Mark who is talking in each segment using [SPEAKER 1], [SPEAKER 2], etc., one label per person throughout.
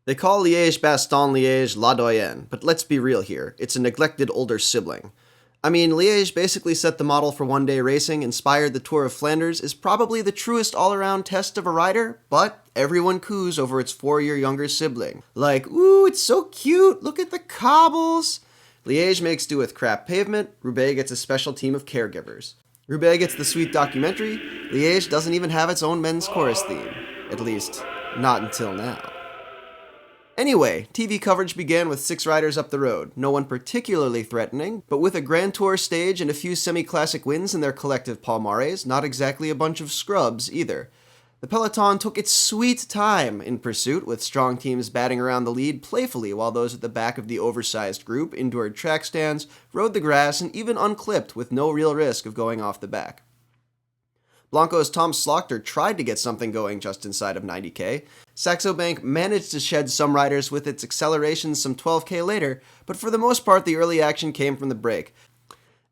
[SPEAKER 1] They call Liege-Bastogne-Liege La Doyenne, but let's be real here. It's a neglected older sibling. I mean, Liège basically set the model for one-day racing, inspired the Tour of Flanders, is probably the truest all-around test of a rider, but everyone coos over its 4-year younger sibling. Like, ooh, it's so cute, look at the cobbles! Liège makes do with crap pavement, Roubaix gets a special team of caregivers. Roubaix gets the sweet documentary, Liège doesn't even have its own men's chorus theme. At least, not until now. Anyway, TV coverage began with 6 riders up the road, no one particularly threatening, but with a Grand Tour stage and a few semi-classic wins in their collective palmares, not exactly a bunch of scrubs either. The peloton took its sweet time in pursuit, with strong teams batting around the lead playfully while those at the back of the oversized group endured track stands, rode the grass, and even unclipped with no real risk of going off the back. Blanco's Tom Slaughter tried to get something going just inside of 90k. Saxo Bank managed to shed some riders with its acceleration some 12k later, but for the most part the early action came from the break.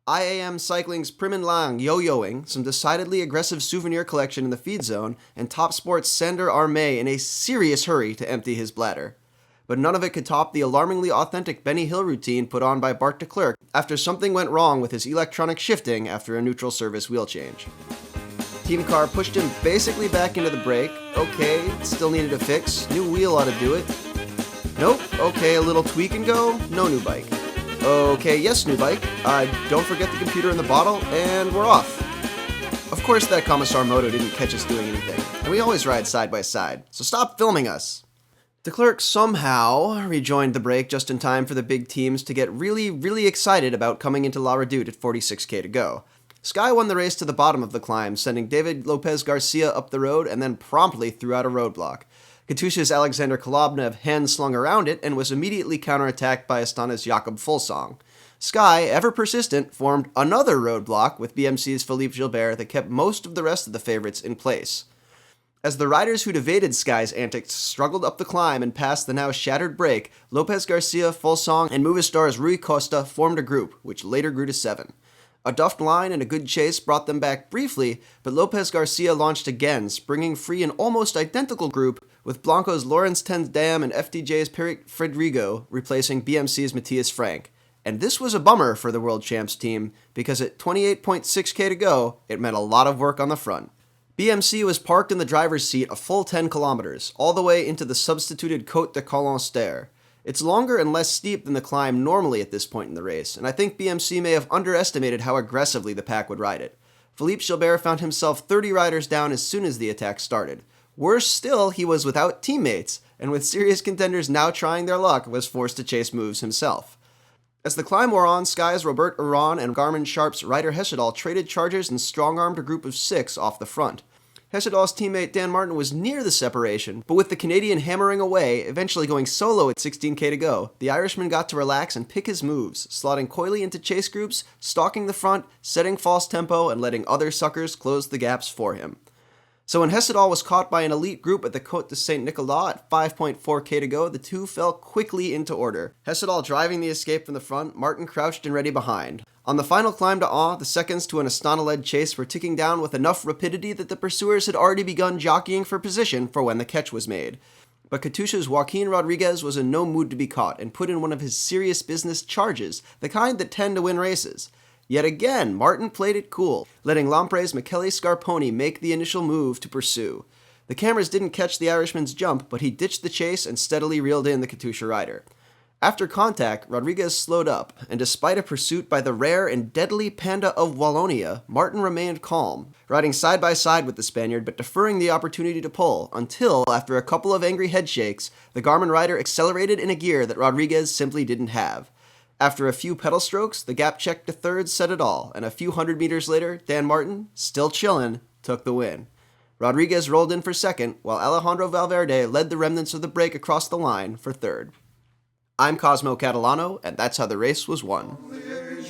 [SPEAKER 1] IAM Cycling's Prim and Lang yo-yoing, some decidedly aggressive souvenir collection in the feed zone, and Top Sport's Sander Armé in a serious hurry to empty his bladder. But none of it could top the alarmingly authentic Benny Hill routine put on by Bart de Klerk after something went wrong with his electronic shifting after a neutral service wheel change. Team car pushed him basically back into the break. Okay, still needed a fix. New wheel ought to do it. Nope. Okay, a little tweak and go. No new bike. Okay, yes, new bike. Don't forget the computer in the bottle, and we're off. Of course that Commissar Moto didn't catch us doing anything, and we always ride side by side, so stop filming us. De Klerk somehow rejoined the break just in time for the big teams to get really excited about coming into La Redoute at 46k to go. Sky won the race to the bottom of the climb, sending David Lopez Garcia up the road and then promptly threw out a roadblock. Katusha's Alexander Kolobnev hand-slung around it and was immediately counterattacked by Astana's Jakob Fulsong. Sky, ever persistent, formed another roadblock with BMC's Philippe Gilbert that kept most of the rest of the favorites in place. As the riders who'd evaded Sky's antics struggled up the climb and past the now shattered break, Lopez Garcia, Fulsong, and Movistar's Rui Costa formed a group, which later grew to 7. A duffed line and a good chase brought them back briefly, but Lopez Garcia launched again, springing free an almost identical group, with Blanco's Lawrence Tendam and FDJ's Peric Fredrigo replacing BMC's Matthias Frank. And this was a bummer for the World Champs team, because at 28.6k to go, it meant a lot of work on the front. BMC was parked in the driver's seat a full 10 kilometers, all the way into the substituted Côte de Colonster. It's longer and less steep than the climb normally at this point in the race, and I think BMC may have underestimated how aggressively the pack would ride it. Philippe Gilbert found himself 30 riders down as soon as the attack started. Worse still, he was without teammates, and with serious contenders now trying their luck, was forced to chase moves himself. As the climb wore on, Sky's Robert Uran and garmin-sharp's Ryder Hesjedal traded charges and strong-armed a group of 6 off the front. Hesjedal's teammate Dan Martin was near the separation, but with the Canadian hammering away, eventually going solo at 16k to go, the Irishman got to relax and pick his moves, slotting coyly into chase groups, stalking the front, setting false tempo, and letting other suckers close the gaps for him. So when Hesjedal was caught by an elite group at the Côte de Saint-Nicolas at 5.4k to go, the two fell quickly into order. Hesjedal driving the escape from the front, Martin crouched and ready behind. On the final climb to Awe, the seconds to an Astana-led chase were ticking down with enough rapidity that the pursuers had already begun jockeying for position for when the catch was made. But Katusha's Joaquin Rodriguez was in no mood to be caught and put in one of his serious business charges, the kind that tend to win races. Yet again, Martin played it cool, letting Lampre's Michele Scarponi make the initial move to pursue. The cameras didn't catch the Irishman's jump, but he ditched the chase and steadily reeled in the Katusha rider. After contact, Rodriguez slowed up, and despite a pursuit by the rare and deadly Panda of Wallonia, Martin remained calm, riding side by side with the Spaniard but deferring the opportunity to pull, until, after a couple of angry headshakes, the Garmin rider accelerated in a gear that Rodriguez simply didn't have. After a few pedal strokes, the gap check to third said it all, and a few hundred meters later, Dan Martin, still chillin', took the win. Rodriguez rolled in for second, while Alejandro Valverde led the remnants of the break across the line for third. I'm Cosmo Catalano, and that's how the race was won.